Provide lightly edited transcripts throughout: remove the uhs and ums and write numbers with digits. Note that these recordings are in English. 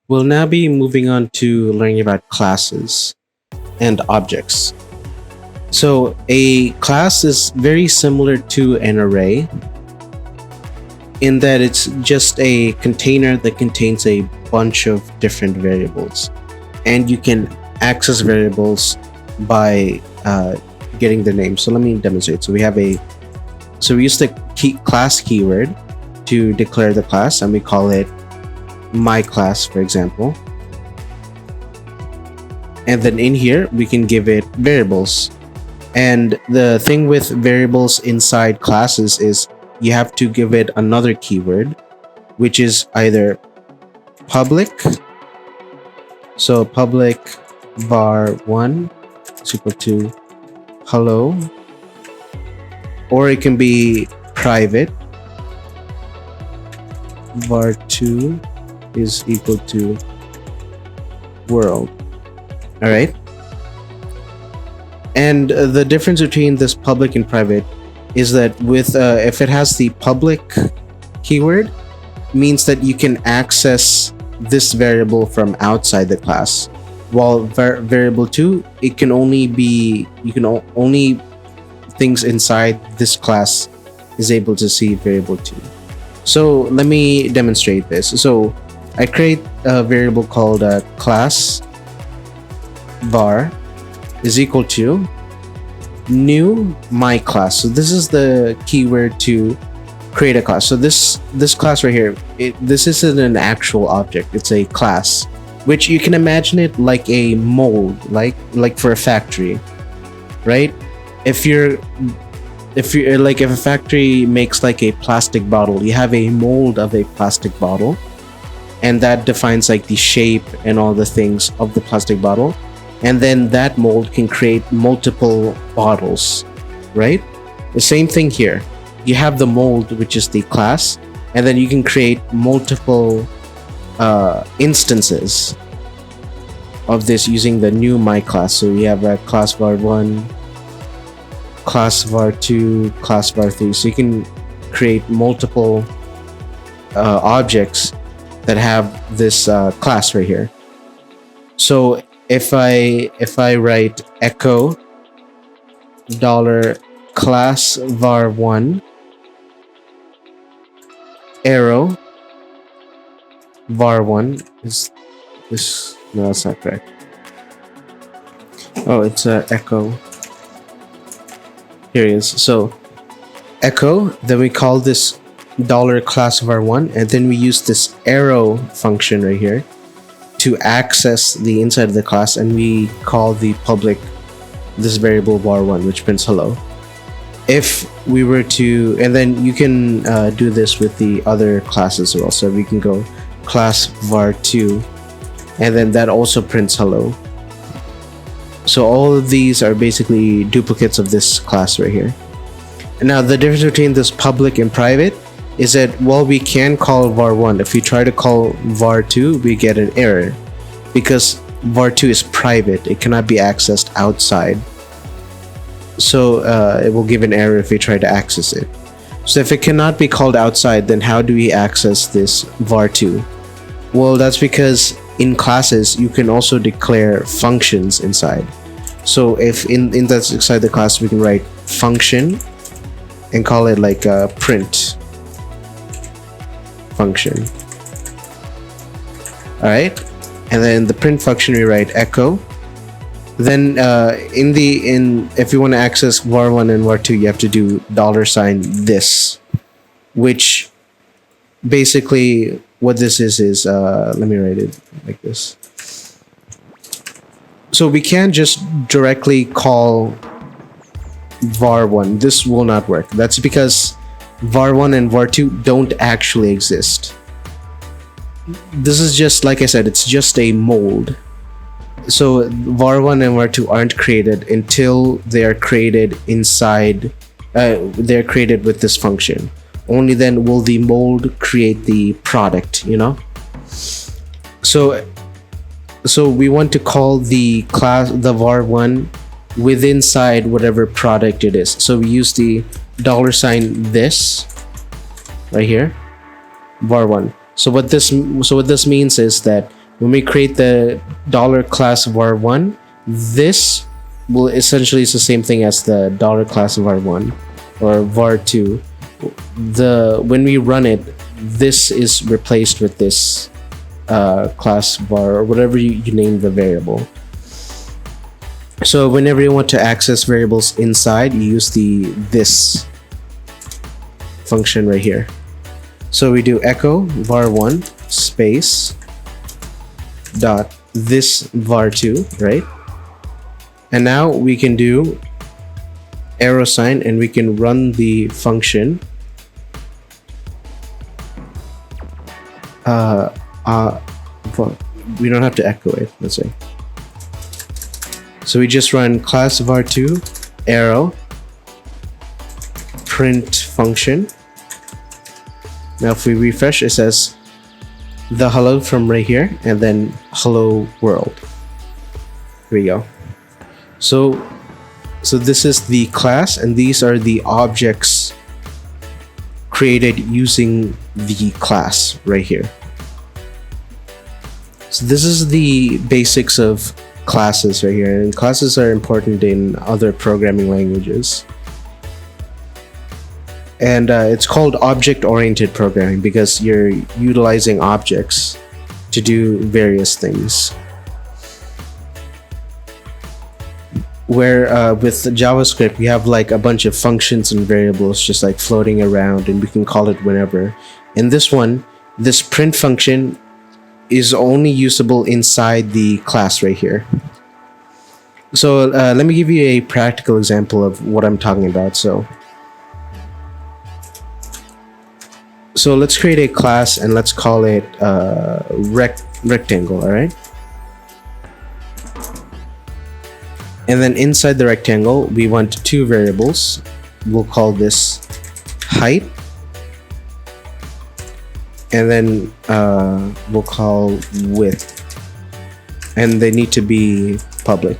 We'll now be moving on to learning about classes and objects. So, a class is very similar to an array in that it's just a container that contains a bunch of different variables. And you can access variables by getting the name. So, let me demonstrate. So we use the class keyword to declare the class, and we call it my class, for example. And then in here we can give it variables. And the thing with variables inside classes is you have to give it another keyword, which is either public. So public var1 is equal to hello, or it can be private var2 is equal to world. All right. And the difference between this public and private is that with if it has the public keyword, means that you can access this variable from outside the class, while variable 2, it can only be only things inside this class is able to see variable 2. So let me demonstrate this. So I create a variable called class var is equal to new my class. So this is the keyword to create a class. So this class right here, this isn't an actual object, it's a class, which you can imagine it like a mold, like for a factory, right? If a factory makes like a plastic bottle, you have a mold of a plastic bottle, and that defines like the shape and all the things of the plastic bottle. And then that mold can create multiple bottles, right? The same thing here. You have the mold, which is the class, and then you can create multiple instances of this using the new my class. So we have a class var1, class var2, class var3. So you can create multiple objects that have this class right here. So if I write echo dollar class var1 arrow var1 is this, no, that's not correct. Oh, it's echo. Here it is. So echo, then we call this dollar class var1, and then we use this arrow function right here to access the inside of the class, and we call the public this variable var1, which prints hello. If we were to, and then you can do this with the other classes as well. So we can go class var2, and then that also prints hello. So all of these are basically duplicates of this class right here. And now the difference between this public and private is that while we can call var1, if we try to call var2, we get an error because var2 is private. It cannot be accessed outside. So it will give an error if we try to access it. So if it cannot be called outside, then how do we access this var2? Well, that's because in classes, you can also declare functions inside. So if in that's inside the class, we can write function and call it like a print function. All right, and then the print function we write echo. Then if you want to access var1 and var2, you have to do $this, which basically what this is let me write it like this. So we can't just directly call var1. This will not work. That's because var1 and var2 don't actually exist. This is just, like I said, it's just a mold. So var1 and var2 aren't created until they are created inside, they're created with this function. Only then will the mold create the product, you know? So we want to call the class, the var1, with inside whatever product it is. So we use the $this right here, var1. So what this means is that when we create the dollar class of var1, this will essentially is the same thing as the dollar class of var1 or var2. When we run it, this is replaced with this class var, or whatever you name the variable. So whenever you want to access variables inside, you use the this function right here. So we do echo var1 space dot this var2, right? And now we can do arrow sign and we can run the function we don't have to echo it, let's say. So we just run class var2 arrow print function. Now if we refresh, it says the hello from right here and then hello world. Here we go. So this is the class and these are the objects created using the class right here. So this is the basics of classes right here, and classes are important in other programming languages. And it's called object-oriented programming because you're utilizing objects to do various things. Where with JavaScript, we have like a bunch of functions and variables just like floating around and we can call it whenever. In this one, this print function is only usable inside the class right here. So let me give you a practical example of what I'm talking about. So let's create a class and let's call it rectangle, all right? And then inside the rectangle, we want two variables. We'll call this height. And then we'll call width. And they need to be public.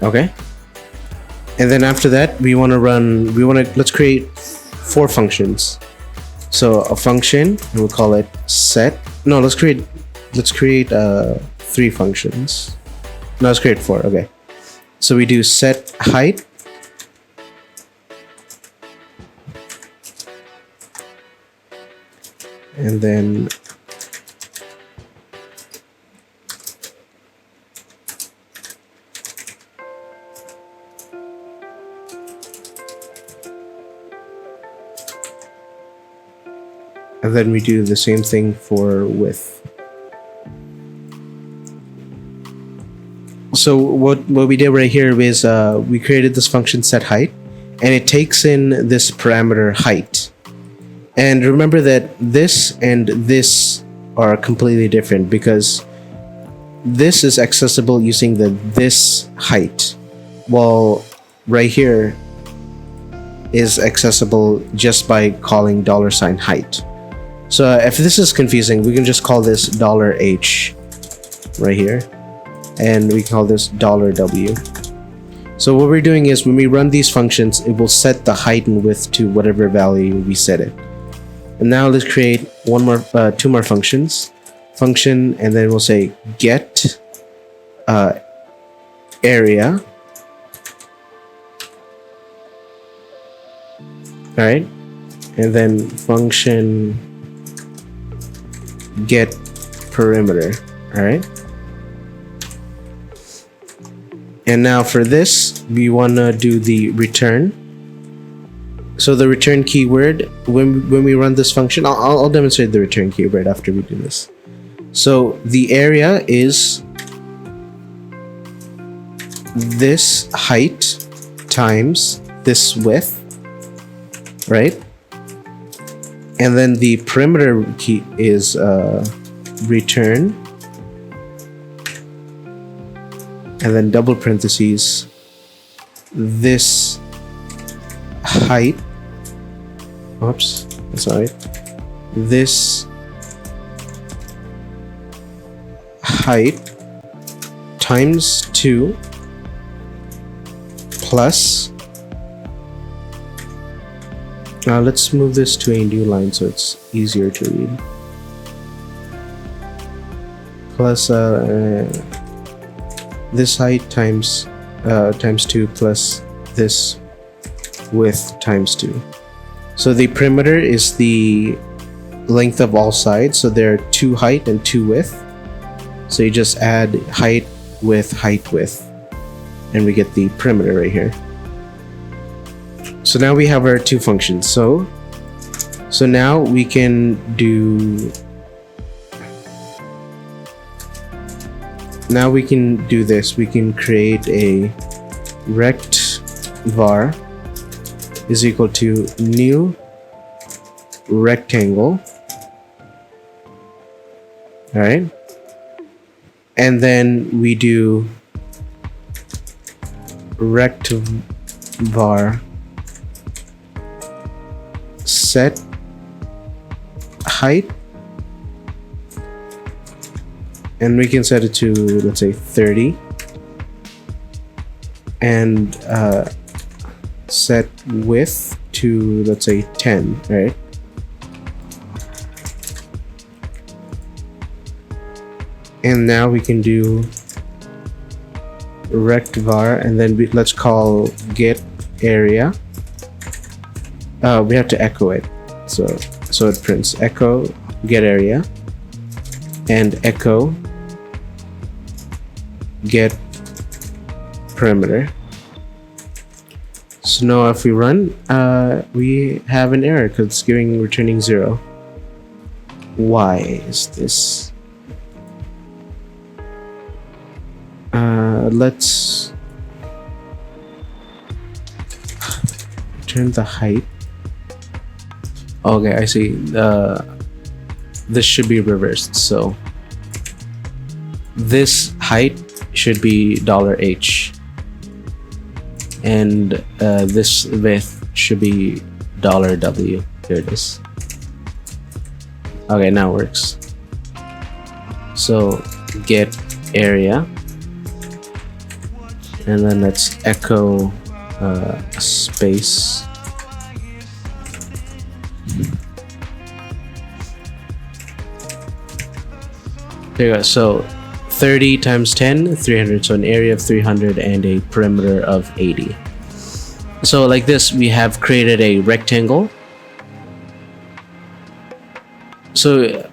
Okay. And then after that, let's create 4 functions. So a function, and we'll call it set. No, let's create 3 functions. No, let's create 4. Okay. So we do set height. And then we do the same thing for width. So what we did right here is we created this function set height, and it takes in this parameter height. And remember that this and this are completely different because this is accessible using the this height, while right here is accessible just by calling $height. So if this is confusing, we can just call this $H right here, and we call this $W. So what we're doing is when we run these functions, it will set the height and width to whatever value we set it. And now let's create 2 more functions. Function, and then we'll say get area. All right, and then function get perimeter. All right. And now for this, we want to do the return. So the return keyword, when we run this function, I'll demonstrate the return keyword after we do this. So the area is this height times this width, right? And then the perimeter key is return, and then double parentheses this height, oops, that's all right, this height times 2 plus, Let's move this to a new line so it's easier to read. Plus this height times 2 plus this width times 2. So the perimeter is the length of all sides, so there are 2 height and 2 width. So you just add height, width, and we get the perimeter right here. So now we have our 2 functions. So now we can do this. We can create a rect var is equal to new rectangle. All right, and then we do rect var set height, and we can set it to, let's say, 30, and set width to, let's say, 10, right? And now we can do rect var, and then let's call get area. We have to echo it, so it prints echo get area and echo get perimeter. So now if we run, we have an error because it's returning 0. Why is this? Let's turn the height. Okay, I see. This should be reversed. So this height should be $H, and this width should be $W. There it is. Okay, now it works. So get area, and then let's echo space. There you go. So 30 times 10, 300. So an area of 300 and a perimeter of 80. So like this, we have created a rectangle. So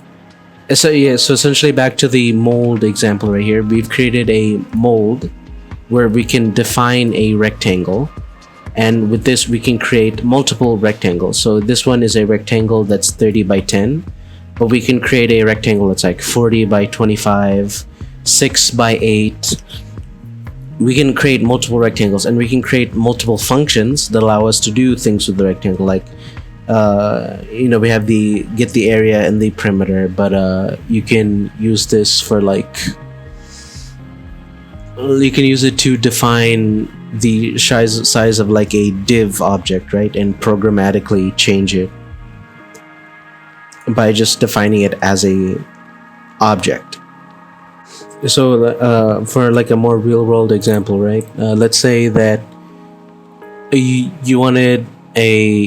essentially, back to the mold example right here, we've created a mold where we can define a rectangle, and with this we can create multiple rectangles. So this one is a rectangle that's 30 by 10, but we can create a rectangle that's like 40 by 25, 6 by 8. We can create multiple rectangles, and we can create multiple functions that allow us to do things with the rectangle, like we have the get the area and the perimeter, but you can use this for you can use it to define the size of like a div object, right? And programmatically change it by just defining it as a object. So for like a more real world example, right? Let's say that you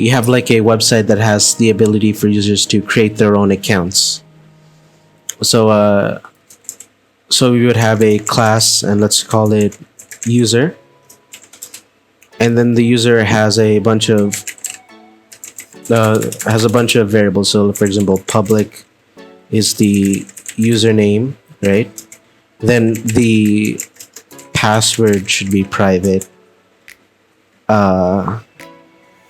have like a website that has the ability for users to create their own accounts. So we would have a class, and let's call it user, and then the user has a bunch of variables. So for example, public is the username, right? Then the password should be private.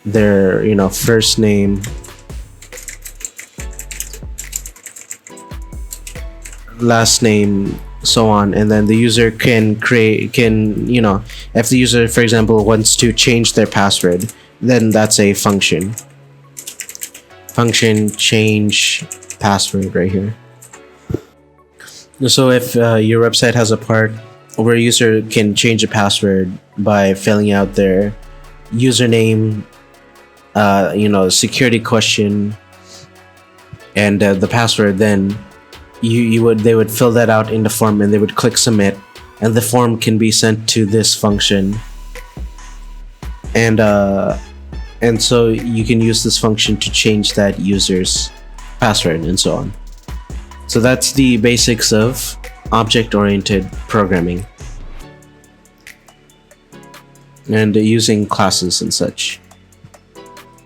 Their first name, last name, so on, and then the user can if the user, for example, wants to change their password, then that's a function change password right here. So if your website has a part where a user can change a password by filling out their username, security question, and the password, then they would fill that out in the form, and they would click submit, and the form can be sent to this function, and And so you can use this function to change that user's password and so on. So that's the basics of object-oriented programming and using classes and such.